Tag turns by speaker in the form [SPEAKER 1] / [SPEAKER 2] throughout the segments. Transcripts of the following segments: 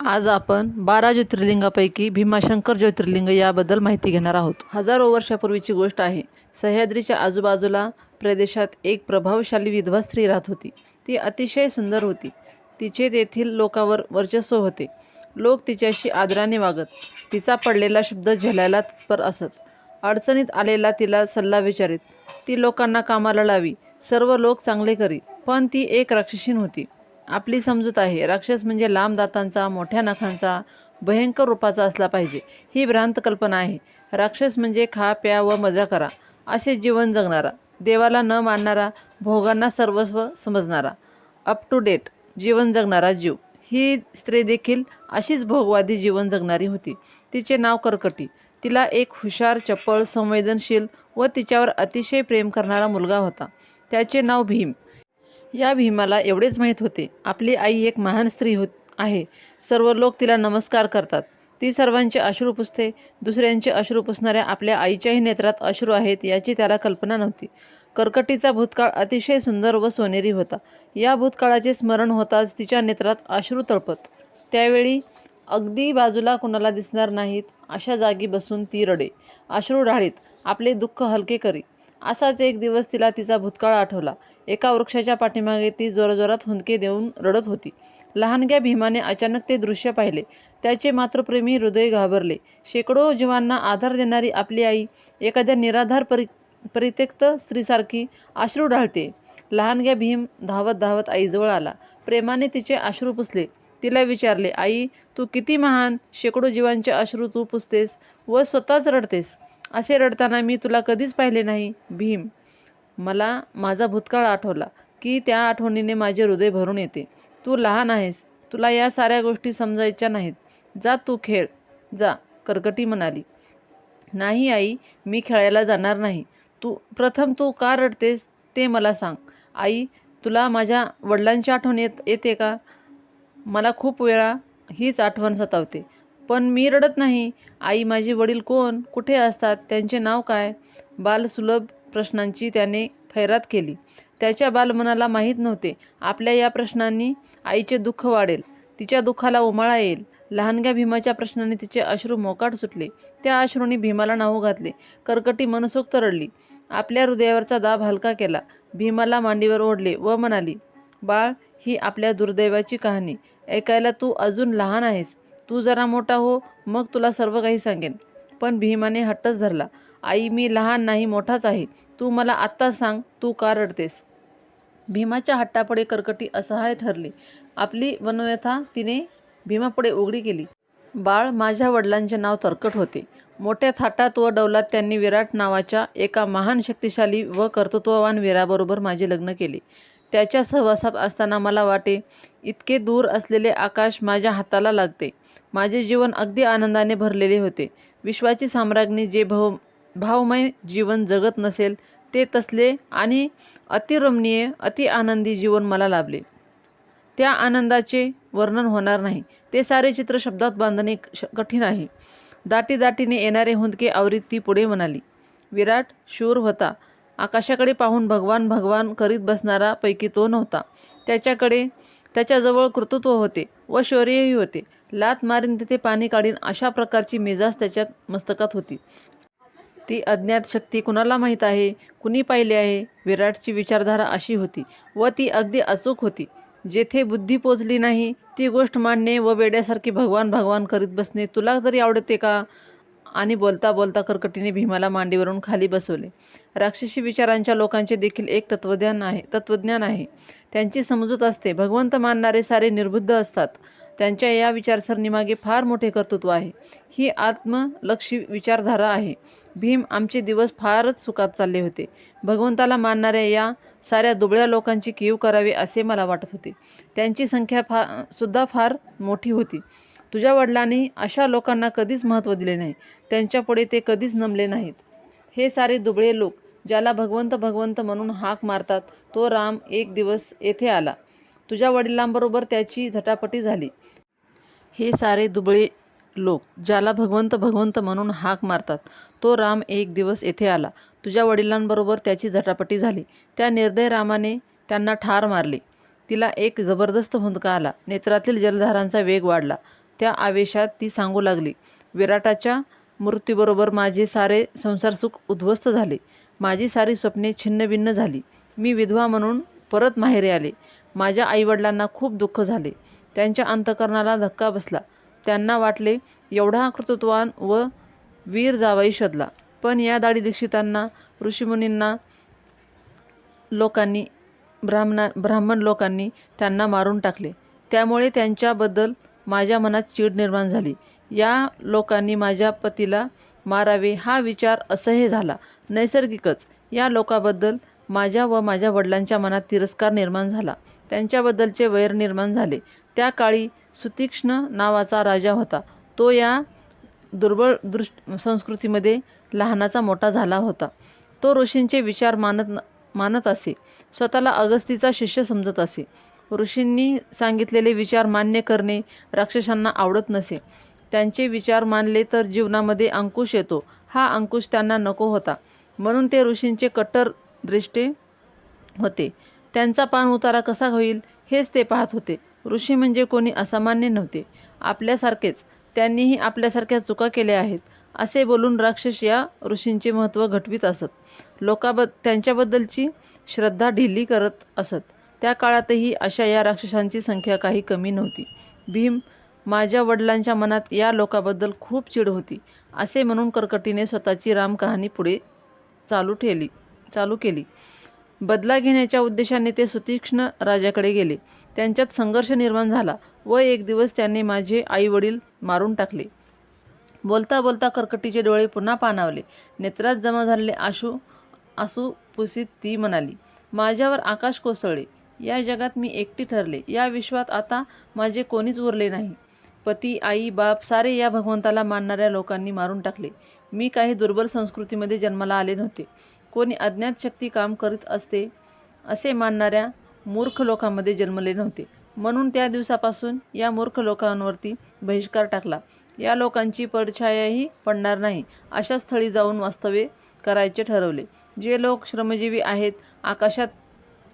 [SPEAKER 1] आज आपण 12 ज्योतिर्लिंगापैकी भीमाशंकर ज्योतिर्लिंग याबद्दल माहिती घेणार आहोत. हजारो वर्षापूर्वीची गोष्ट आहे. सह्याद्रीच्या आजूबाजूला प्रदेशात एक प्रभावशाली विधवा स्त्री राहत होती. ती अतिशय सुंदर होती. तिचे तेथील लोकांवर वर्चस्व होते. लोक तिच्याशी आदराने वागत. तिचा पडलेला शब्द झेलायला तत्पर असत. अडचणीत आलेला तिला सल्ला विचारित. ती लोकांना कामाला लावी. सर्व लोक चांगले करी. पण ती एक राक्षसीण होती. आपली समजूत आहे, राक्षस म्हणजे लांब दातांचा, मोठ्या नखांचा, भयंकर रूपाचा असला पाहिजे. ही भ्रांत कल्पना आहे. राक्षस म्हणजे खा प्या व मजा करा असे जीवन जगणारा, देवाला न मानणारा, भोगांना सर्वस्व समजणारा, अप टू डेट जीवन जगणारा जीव. ही स्त्री देखील अशीच भोगवादी जीवन जगणारी होती. तिचे नाव कर्कटी. तिला एक हुशार, चपळ, संवेदनशील व तिच्यावर अतिशय प्रेम करणारा मुलगा होता. त्याचे नाव भीम. या भीमाला एवढेच माहीत होते, आपली आई एक महान स्त्री आहे. सर्व लोक तिला नमस्कार करतात. ती सर्वांचे अश्रू पुसते. दुसऱ्यांचे अश्रू पुसणाऱ्या आपल्या आईच्याही नेत्रात अश्रू आहेत याची त्याला कल्पना नव्हती. कर्कटीचा भूतकाळ अतिशय सुंदर व सोनेरी होता. या भूतकाळाचे स्मरण होताच तिच्या नेत्रात अश्रू तळपत. त्यावेळी अगदी बाजूला कुणाला दिसणार नाहीत अशा जागी बसून ती रडे, अश्रू ढाळीत, आपले दुःख हलके करी. असाच एक दिवस तिला तिचा भूतकाळ आठवला. एका वृक्षाच्या पाठीमागे ती जोरजोरात हुंदके देऊन रडत होती. लहानग्या भीमाने अचानक ते दृश्य पाहिले. त्याचे मातृप्रेमी हृदय घाबरले. शेकडो जीवांना आधार देणारी आपली आई एखाद्या निराधार परित्यक्त स्त्रीसारखी अश्रू ढाळते. लहानग्या भीम धावत धावत आईजवळ आला. प्रेमाने तिचे अश्रू पुसले. तिला विचारले, आई, तू किती महान. शेकडो जीवांचे अश्रू तू पुसतेस व स्वतःच रडतेस. असे रडताना मी तुला कधीच पाहिले नाही. भीम, मला माझा भूतकाळ आठवला की त्या आठवणीने माझे हृदय भरून येते. तू लहान आहेस. तुला या साऱ्या गोष्टी समजायच्या नाहीत. जा, तू खेळ जा, कर्कटी म्हणाली. नाही आई, मी खेळायला जाणार नाही. प्रथम तू का रडतेस ते मला सांग. आई, तुला माझ्या वडिलांची आठवण येते का? मला खूप वेळा हीच आठवण सतावते. पण मी रडत नाही. आई, माझे वडील कोण, कुठे असतात, त्यांचे नाव काय? बालसुलभ प्रश्नांची त्याने खैरात केली. त्याच्या बालमनाला माहीत नव्हते, आपल्या या प्रश्नांनी आईचे दुःख वाढेल, तिच्या दुःखाला उमाळा येईल. लहानग्या भीमाच्या प्रश्नाने तिचे अश्रू मोकाट सुटले. त्या अश्रूंनी भीमाला न्हाऊ घातले. कर्कटी मनसोक्त रडली. आपल्या हृदयावरचा दाब हलका केला. भीमाला मांडीवर ओढले व म्हणाली, बाळ, ही आपल्या दुर्दैवाची कहाणी. ऐकायला तू अजून लहान आहेस. तू जरा मोठा हो, मग तुला सर्व काही सांगेन. पण भीमाने हट्टच धरला. आई, मी लहान नाही, मोठाच आहे. तू मला आत्ताच सांग, तू का रडतेस? भीमाच्या हट्टापुढे कर्कटी असहाय्य ठरली. आपली मनोव्यथा तिने भीमापुढे उघडी केली. बाळ, माझ्या वडिलांचे नाव तरकट होते. मोठ्या थाटात व डौलात त्यांनी विराट नावाच्या एका महान, शक्तिशाली व कर्तृत्ववान वीराबरोबर माझे लग्न केले. त्याच्या सहवासात असताना मला वाटे, इतके दूर असलेले आकाश माझ्या हाताला लागते. माझे जीवन अगदी आनंदाने भरलेले होते. विश्वाची साम्राज्ञी जे भावमय जीवन जगत नसेल ते तसले आणि अतिरमणीय, अति आनंदी जीवन मला लाभले. त्या आनंदाचे वर्णन होणार नाही. ते सारे चित्र शब्दात बांधणे कठीण आहे. दाटी दाटीने येणारे हुंदके आवरीत ती पुढे म्हणाली. विराट शूर होता. आकाशाकडे पाहून भगवान भगवान करीत बसणारा पैकी तो नव्हता. त्याच्याजवळ कर्तृत्व होते व शौर्यही होते. लात मारीन तिथे पाणी काढीन अशा प्रकारची मिजाज त्याच्या मस्तकात होती. ती अज्ञात शक्ती कुणाला माहीत आहे, कुणी पाहिले आहे? विराटची विचारधारा अशी होती व ती अगदी अचूक होती. जेथे बुद्धी पोचली नाही ती गोष्ट मांडणे व वेड्यासारखी भगवान भगवान करीत बसणे तुला तरी आवडते का? आणि बोलता बोलता कर्कटीने भीमाला मांडीवरून खाली बसवले. राक्षसी विचारांच्या लोकांचे देखील एक तत्वज्ञान आहे. त्यांची समजूत असते. भगवंत मानणारे सारे निर्बुद्ध असतात. त्यांच्या या विचारसरणीमागे फार मोठे कर्तृत्व आहे. ही आत्मलक्षी विचारधारा आहे. भीम, आमचे दिवस फारच सुखात चालले होते. भगवंताला मानणाऱ्या या साऱ्या दुबळ्या लोकांची कीव करावी असे मला वाटत होते. त्यांची संख्या सुद्धा फार मोठी होती. तुझ्या वडिलांनी अशा लोकांना कधीच महत्त्व दिले नाही. त्यांच्यापुढे ते कधीच नमले नाहीत. हे सारे दुबळे लोक ज्याला भगवंत भगवंत म्हणून हाक मारतात, तो राम एक दिवस येथे आला. तुझ्या वडिलांबरोबर त्याची झटापटी झाली. हे सारे दुबळे लोक ज्याला भगवंत भगवंत म्हणून हाक मारतात, तो राम एक दिवस येथे आला. तुझ्या वडिलांबरोबर त्याची झटापटी झाली. त्या निर्दय रामाने त्यांना ठार मारले. तिला एक जबरदस्त हुंदका आला. नेत्रातील जलधारांचा वेग वाढला. त्या आवेशात ती सांगू लागली, विराटाच्या मृत्यूबरोबर माझे सारे संसारसुख उद्ध्वस्त झाले. माझी सारी स्वप्ने छिन्नभिन्न झाली. मी विधवा म्हणून परत माहेरी आले. माझ्या आईवडिलांना खूप दुःख झाले. त्यांच्या अंतःकरणाला धक्का बसला. त्यांना वाटले एवढा कर्तृत्ववान व वीर जावई शोधला, पण या दाढी दीक्षितांना, ऋषीमुनींना ब्राह्मण लोकांनी त्यांना मारून टाकले. त्यामुळे त्यांच्याबद्दल माझ्या मनात चीड निर्माण झाली. या लोकांनी माझ्या पतीला मारावे हा विचार असह्य झाला. नैसर्गिकच या लोकांबद्दल माझ्या व माझ्या वडिलांच्या मनात तिरस्कार निर्माण झाला. त्यांच्याबद्दलचे वैर निर्माण झाले. त्या काळी सुतीक्ष्ण नावाचा राजा होता. तो या दुर्बळ संस्कृतीमध्ये लहानाचा मोठा झाला होता. तो ऋषींचे विचार मानत असे. स्वतःला अगस्तीचा शिष्य समजत असे. ऋषींनी सांगितलेले विचार मान्य करणे राक्षसांना आवडत नसे. त्यांचे विचार मानले तर जीवनामध्ये अंकुश येतो. हा अंकुश त्यांना नको होता. म्हणून ते ऋषींचे कट्टर द्रष्टे होते. त्यांचा पान उतारा कसा होईल हेच ते पाहत होते. ऋषी म्हणजे कोणी असामान्य नव्हते. आपल्यासारखेच त्यांनीही आपल्यासारख्या चुका केल्या आहेत असे बोलून राक्षस या ऋषींचे महत्त्व घटवीत असत. त्यांच्याबद्दलची श्रद्धा ढिली करत असत. त्या काळातही अशा या राक्षसांची संख्या काही कमी नव्हती. भीम, माझ्या वडिलांच्या मनात या लोकांबद्दल खूप चीड होती असे म्हणून कर्कटीने स्वतःची रामकहाणी पुढे चालू केली. बदला घेण्याच्या उद्देशाने ते सुतीक्ष्ण राजाकडे गेले. त्यांच्यात संघर्ष निर्माण झाला व एक दिवस त्यांनी माझे आईवडील मारून टाकले. बोलता बोलता कर्कटीचे डोळे पुन्हा पाणावले. नेत्रात जमा झालेले आसू पुसीत ती म्हणाली, माझ्यावर आकाश कोसळले. या जगात मी एकटी ठरले. या विश्वात आता माझे कोणीच उरले नाही. पती, आई, बाप सारे या भगवंताला मानणाऱ्या लोकांनी मारून टाकले. मी काही दुर्बल संस्कृतीमध्ये जन्माला आले नव्हते. कोणी अज्ञात शक्ती काम करीत असते असे मानणाऱ्या मूर्ख लोकांमध्ये जन्मले नव्हते. म्हणून त्या दिवसापासून या मूर्ख लोकांवरती बहिष्कार टाकला. या लोकांची पडछायाही पडणार नाही अशा स्थळी जाऊन वास्तव्य करायचे ठरवले. जे लोक श्रमजीवी आहेत, आकाशात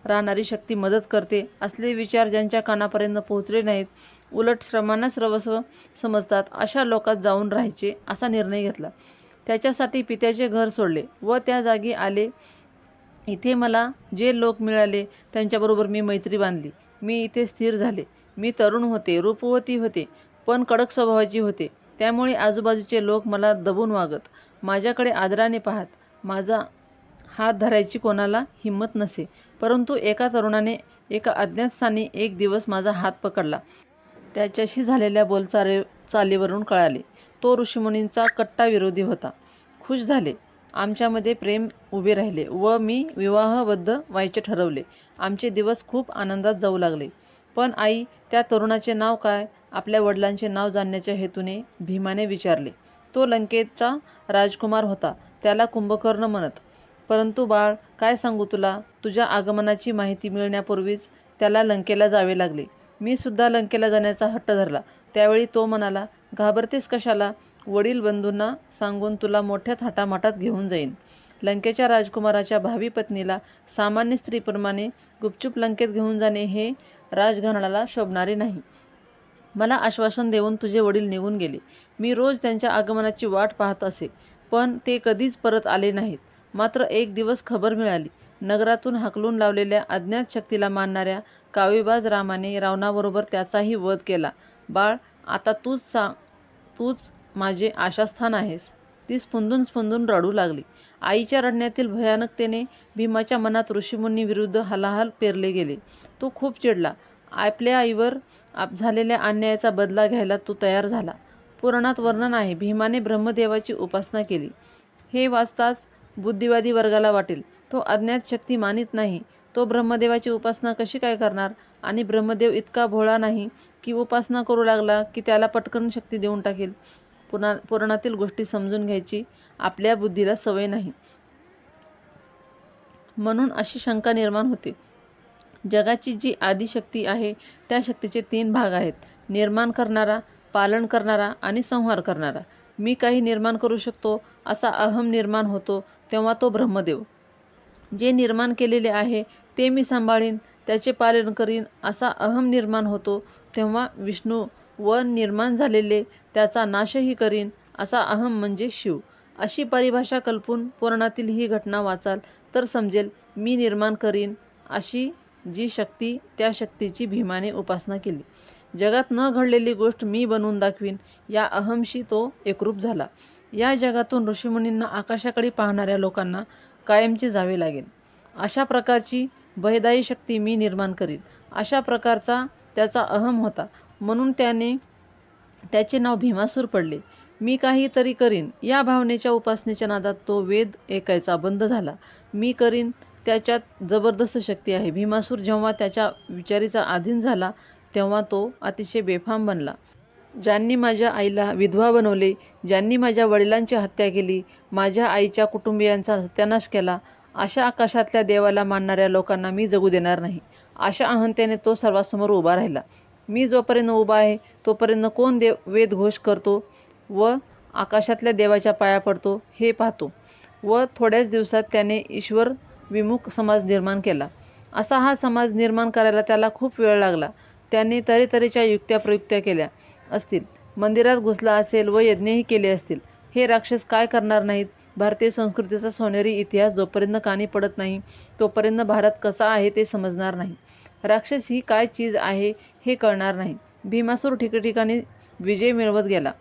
[SPEAKER 1] राहणारी शक्ती मदत करते असले विचार ज्यांच्या कानापर्यंत पोहोचले नाहीत, उलट श्रमांना सर्वस्व समजतात, अशा लोकात जाऊन राहायचे असा निर्णय घेतला. त्याच्यासाठी पित्याचे घर सोडले व त्या जागी आले. इथे मला जे लोक मिळाले त्यांच्याबरोबर मी मैत्री बांधली. मी इथे स्थिर झाले. मी तरुण होते, रूपवती होते, पण कडक स्वभावाची होते. त्यामुळे आजूबाजूचे लोक मला दबून वागत, माझ्याकडे आदराने पाहत. माझा हात धरायची कोणाला हिंमत नसे. परंतु एका तरुणाने एका अज्ञात स्थानी एक दिवस माझा हात पकडला. त्याच्याशी झालेल्या बोलचालीवरून कळाले तो ऋषीमुनींचा कट्टा विरोधी होता. खुश झाले. आमच्यामध्ये प्रेम उभे राहिले व मी विवाहबद्ध व्हायचे ठरवले. आमचे दिवस खूप आनंदात जाऊ लागले. पण आई, त्या तरुणाचे नाव काय? आपल्या वडिलांचे नाव जाणण्याच्या हेतूने भीमाने विचारले. तो लंकेचा राजकुमार होता. त्याला कुंभकर्ण म्हणत. परंतु बाळ, काय सांगू तुला, तुझ्या आगमनाची माहिती मिळण्यापूर्वीच त्याला लंकेला जावे लागले. मी सुद्धा लंकेला जाण्याचा हट्ट धरला. त्यावेळी तो म्हणाला, घाबरतेस कशाला? वडील बंधूंना सांगून तुला मोठ्या थाटामाटात घेऊन जाईन. लंकेच्या राजकुमाराच्या भावी पत्नीला सामान्य स्त्रीप्रमाणे गुपचूप लंकेत घेऊन जाणे हे राजघराण्याला शोभणारे नाही. मला आश्वासन देऊन तुझे वडील निघून गेले. मी रोज त्यांच्या आगमनाची वाट पाहत असे, पण ते कधीच परत आले नाहीत. मात्र एक दिवस खबर मिळाली. नगरातून हाकलून लावलेल्या अज्ञात शक्तीला मानणाऱ्या कावेबाज रामाने रावणाबरोबर त्याचाही वध केला. बाळ, आता तूच माझे आशास्थान आहेस. ती स्फुंदून रडू लागली. आईच्या रडण्यातील भयानकतेने भीमाच्या मनात ऋषीमुनी विरुद्ध हलाहल पेरले गेले. तो खूप चिडला. आपल्या आईवर झालेल्या अन्यायाचा बदला घ्यायला तो तयार झाला. पुराणात वर्णन आहे, भीमाने ब्रह्मदेवाची उपासना केली. हे वाचताच बुद्धिवादी वर्गाला वाटेल, तो अज्ञात शक्ती मानित नाही, तो ब्रह्मदेवाची उपासना कशी काय करणार? आणि ब्रह्मदेव इतका भोळा नाही की उपासना करू लागला की त्याला पटकन शक्ती देऊन टाकेल. पुराणातील गोष्टी समजून घ्यायची आपल्या बुद्धीला सवय नाही. म्हणून अशी शंका निर्माण होते. जगाची जी आदिशक्ती आहे त्या शक्तीचे 3 भाग आहेत, निर्माण करणारा, पालन करणारा आणि संहार करणारा. मी काही निर्माण करू शकतो असा अहम निर्माण होतो तेव्हा तो ब्रह्मदेव. जे निर्माण केलेले आहे ते मी सांभाळीन, त्याचे पालन करीन असा अहम निर्माण होतो तेव्हा विष्णू व निर्माण झालेले त्याचा नाशही करीन असा अहम म्हणजे शिव. अशी परिभाषा कल्पून पुराणातील ही घटना वाचाल तर समजेल मी निर्माण करीन अशी जी शक्ती, त्या शक्तीची भीमाने उपासना केली. जगात न घडलेली गोष्ट मी बनवून दाखवीन या अहमशी तो एकरूप झाला. या जगातून ऋषीमुनींना, आकाशाकडे पाहणाऱ्या लोकांना कायमचे जावे लागेल. अशा प्रकारची भयदायी शक्ती मी निर्माण करीन अशा प्रकारचा त्याचा अहम होता. म्हणून त्याचे नाव भीमासूर पडले. मी काहीतरी करीन या भावनेच्या उपासनेच्या नादात तो वेद ऐकायचा बंद झाला. मी करीन त्याच्यात जबरदस्त शक्ती आहे. भीमासूर जेव्हा त्याच्या विचारीचा अधीन झाला तेव्हा तो अतिशय बेफाम बनला. ज्यांनी माझ्या आईला विधवा बनवले, ज्यांनी माझ्या वडिलांची हत्या केली, माझ्या आईच्या कुटुंबियांचा सत्यानाश केला, अशा आकाशातल्या देवाला मानणाऱ्या लोकांना मी जगू देणार नाही. अशा अहंतेने तो सर्वांसमोर उभा राहिला. मी जोपर्यंत उभा आहे तोपर्यंत कोण वेदघोष करतो व आकाशातल्या देवाच्या पाया पडतो हे पाहतो. व थोड्याच दिवसात त्याने ईश्वर विमुख समाज निर्माण केला. असा हा समाज निर्माण करायला त्याला खूप वेळ लागला. त्याने तऱ्हेतऱ्हेच्या युक्त्या केल्या असतील, मंदिरात घुसला असेल व यज्ञही केले असतील. हे राक्षस काय करणार नाहीत. भारतीय संस्कृतीचा सोनेरी इतिहास जोपर्यंत कानी पडत नाही तोपर्यंत भारत कसा आहे ते समजणार नाही. राक्षस ही काय चीज आहे हे कळणार नाही. भीमासूर ठिकठिकाणी विजय मिळवत गेला,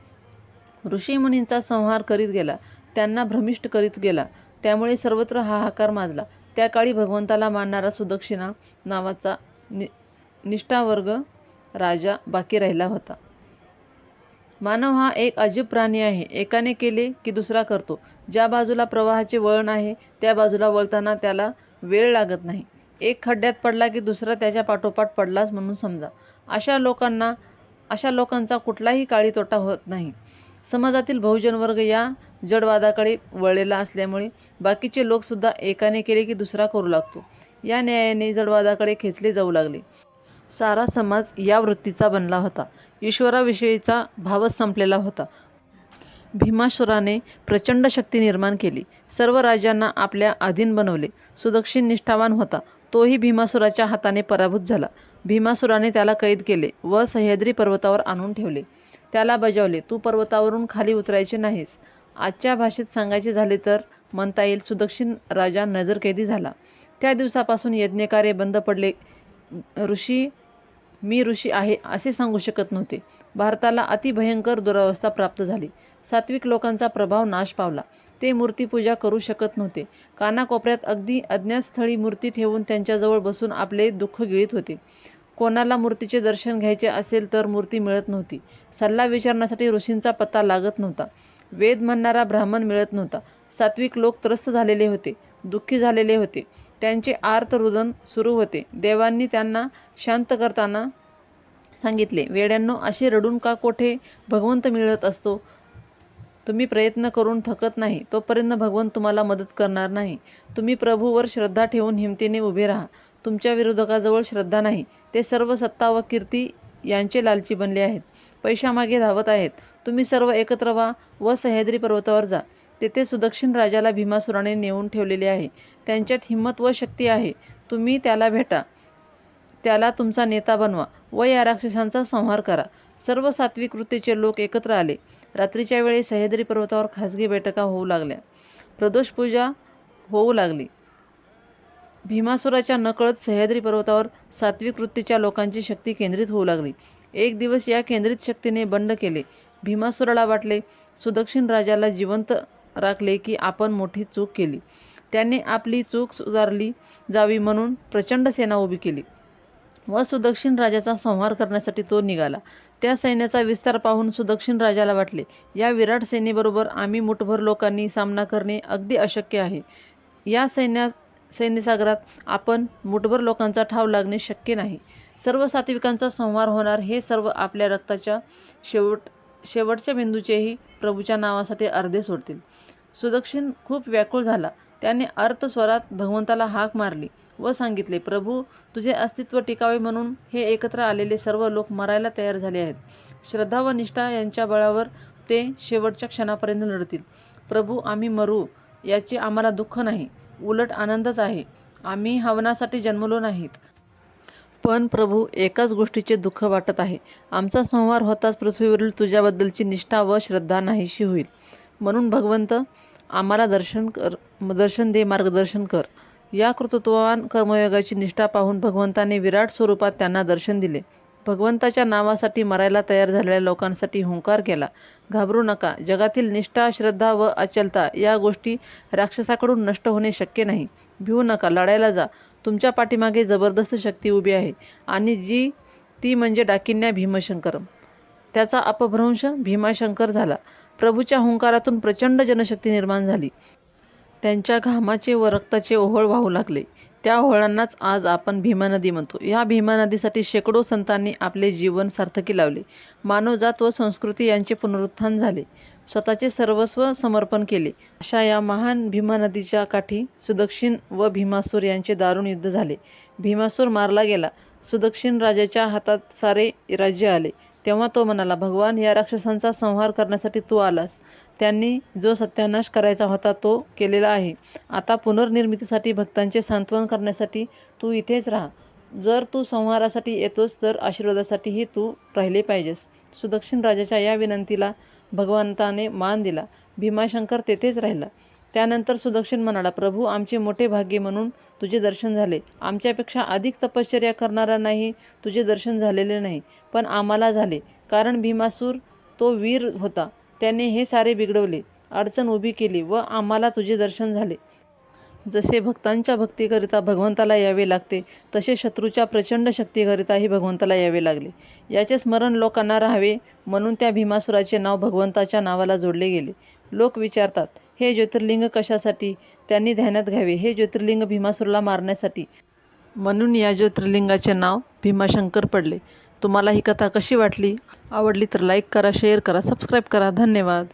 [SPEAKER 1] ऋषीमुनींचा संहार करीत गेला, त्यांना भ्रमिष्ट करीत गेला. त्यामुळे सर्वत्र हाहाकार माजला. त्या काळी भगवंताला मानणारा सुदक्षिणा नावाचा निष्ठावर्ग राजा बाकी राहिला होता. मानव हा एक अजीब प्राणी आहे. एकाने केले की दुसरा करतो. ज्या बाजूला प्रवाहाचे वळण आहे त्या बाजूला वळताना त्याला वेळ लागत नाही. एक खड्ड्यात पडला की दुसरा त्याच्या पाठोपाठ पडलाच म्हणून समजा. अशा लोकांचा कुठलाही काळी तोटा होत नाही. समाजातील बहुजन वर्ग या जडवादाकडे वळलेला असल्यामुळे बाकीचे लोकसुद्धा एकाने केले की दुसरा करू लागतो. या न्यायाने जडवादाकडे खेचले जाऊ लागले. सारा समाज या वृत्तीचा बनला होता. ईश्वराविषयीचा भावच संपलेला होता. भीमासुराने प्रचंड शक्ती निर्माण केली. सर्व राजांना आपल्या अधीन बनवले. सुदक्षिण निष्ठावान होता. तोही भीमासुराच्या हाताने पराभूत झाला. भीमासुराने त्याला कैद केले व सह्याद्री पर्वतावर आणून ठेवले. त्याला बजावले, तू पर्वतावरून खाली उतरायचे नाहीस. आजच्या भाषेत सांगायचे झाले तर म्हणता येईल सुदक्षिण राजा नजरकैदी झाला. त्या दिवसापासून यज्ञकार्य बंद पडले. मी ऋषी आहे असे सांगू शकत नव्हते. भारताला अतिभयंकर दुरावस्था प्राप्त झाली. सात्विक लोकांचा प्रभाव नाश पावला. ते मूर्तीपूजा करू शकत नव्हते. कानाकोपऱ्यात अगदी अज्ञात स्थळी मूर्ती ठेवून त्यांच्याजवळ बसून आपले दुःख गिळीत होते. कोणाला मूर्तीचे दर्शन घ्यायचे असेल तर मूर्ती मिळत नव्हती. सल्ला विचारण्यासाठी ऋषींचा पत्ता लागत नव्हता. वेद म्हणणारा ब्राह्मण मिळत नव्हता. सात्विक लोक त्रस्त झालेले होते, दुःखी झालेले होते. त्यांचे आर्त रुदन सुरू होते. देवांनी त्यांना शांत करताना सांगितले, वेड्यांनो, असे रडून का कोठे भगवंत मिळत असतो. तुम्ही प्रयत्न करून थकत नाही तोपर्यंत भगवंत तुम्हाला मदत करणार नाही. तुम्ही प्रभूवर श्रद्धा ठेवून हिमतीने उभे राहा. तुमच्या विरोधकाजवळ श्रद्धा नाही. ते सर्व सत्ता व कीर्ती यांचे लालची बनले आहेत. पैशामागे धावत आहेत. तुम्ही सर्व एकत्र व्हा व सह्याद्री पर्वतावर जा. तेथे सुदक्षिण राजाला भीमासुराने नेऊन ठेवलेले आहे. त्यांच्यात हिंमत व शक्ती आहे. तुम्ही त्याला भेटा, त्याला तुमचा नेता बनवा व या राक्षसांचा संहार करा. सर्व सात्विक वृत्तीचे लोक एकत्र आले. रात्रीच्या वेळी सह्याद्री पर्वतावर खासगी बैठका होऊ लागल्या. प्रदोष पूजा होऊ लागली. भीमासुराच्या नकळत सह्याद्री पर्वतावर सात्विक वृत्तीच्या लोकांची शक्ती केंद्रित होऊ लागली. एक दिवस या केंद्रित शक्तीने बंड केले. भीमासुराला वाटले सुदक्षिण राजाला जिवंत राखले की आपण मोठी चूक केली. त्याने आपली चूक सुधारली जावी म्हणून प्रचंड सेना उभी केली व सुदक्षिण राजाचा संहार करण्यासाठी तो निघाला. त्या सैन्याचा विस्तार पाहून सुदक्षिण राजाला वाटले, या विराट सेनेबरोबर आम्ही मुठभर लोकांनी सामना करणे अगदी अशक्य आहे. या सैन्यसागरात आपण मुठभर लोकांचा ठाव लागणे शक्य नाही. सर्व सात्विकांचा संहार होणार. हे सर्व आपल्या रक्ताच्या शेवटच्या बिंदूचेही प्रभूच्या नावासाठी अर्धे सोडतील. सुदक्षिण खूप व्याकुळ झाला. त्याने अर्थ स्वरात भगवंताला हाक मारली व सांगितले, प्रभू, तुझे अस्तित्व टिकावे म्हणून हे एकत्र आलेले सर्व लोक मरायला तयार झाले आहेत. श्रद्धा व निष्ठा यांच्या बळावर ते शेवटच्या क्षणापर्यंत लढतील. प्रभू, आम्ही मरू याचे आम्हाला दुःख नाही, उलट आनंदच आहे. आम्ही हवनासाठी जन्मलो नाहीत. पण प्रभू, एकाच गोष्टीचे दुःख वाटत आहे. आमचा संहार होताच पृथ्वीवरील तुझ्याबद्दलची निष्ठा व श्रद्धा नाहीशी होईल. म्हणून भगवंत, आम्हाला दर्शन दे, मार्गदर्शन कर. या कर्तृत्ववान कर्मयोगाची निष्ठा पाहून भगवंताने विराट स्वरूपात त्यांना दर्शन दिले. भगवंताच्या नावासाठी मरायला तयार झालेल्या लोकांसाठी हुंकार केला. घाबरू नका. जगातील निष्ठा, श्रद्धा व अचलता या गोष्टी राक्षसाकडून नष्ट होणे शक्य नाही. भिवू नका, लढायला जा. तुमच्या पाठीमागे जबरदस्त शक्ती उभी आहे आणि ती म्हणजे डाकिन्या भीमशंकरम. त्याचा अपभ्रंश भीमाशंकर झाला. प्रभूच्या हुंकारातून प्रचंड जनशक्ती निर्माण झाली. त्यांच्या घामाचे व रक्ताचे ओहळ वाहू लागले. त्या ओहळांनाच आज आपण भीमा नदी म्हणतो. या भीमा नदीसाठी शेकडो संतांनी आपले जीवन सार्थकी लावले. मानवजात व संस्कृती यांचे पुनरुत्थान झाले. स्वतःचे सर्वस्व समर्पण केले. अशा या महान भीमा नदीच्या काठी सुदक्षिण व भीमासूर यांचे दारुण युद्ध झाले. भीमासूर मारला गेला. सुदक्षिण राजाच्या हातात सारे राज्य आले. तेव्हा तो म्हणाला, भगवान, या राक्षसांचा संहार करण्यासाठी तू आलास. त्यांनी जो सत्यानाश करायचा होता तो केलेला आहे. आता पुनर्निर्मितीसाठी, भक्तांचे सांत्वन करण्यासाठी तू इथेच राहा. जर तू संहारासाठी येतोस तर आशीर्वादासाठीही तू राहिले पाहिजेस. सुदक्षिण राजाच्या या विनंतीला भगवंताने मान दिला. भीमाशंकर तेथेच राहिला. त्यानंतर सुदक्षिण म्हणाला, प्रभू, आमचे मोठे भाग्य म्हणून तुझे दर्शन झाले. आमच्यापेक्षा अधिक तपश्चर्या करणारा नाही तुझे दर्शन झालेले नाही, पण आम्हाला झाले. कारण भीमासूर तो वीर होता. त्याने हे सारे बिघडवले, अडचण उभी केली व आम्हाला तुझे दर्शन झाले. जसे भक्तांच्या भक्तीकरिता भगवंताला यावे लागते, तसे शत्रूच्या प्रचंड शक्तीकरिताही भगवंताला यावे लागले. याचे स्मरण लोकांना राहावे म्हणून त्या भीमासुराचे नाव भगवंताच्या नावाला जोडले गेले. लोक विचारतात, हे ज्योतिर्लिंग कशासाठी? त्यांनी ध्यानात घ्यावे, हे ज्योतिर्लिंग भीमासूरला मारण्यासाठी. म्हणून या ज्योतिर्लिंगाचे नाव भीमाशंकर पडले. तुम्हाला ही कथा कशी वाटली? आवडली तर लाईक करा, शेअर करा, सबस्क्राईब करा. धन्यवाद.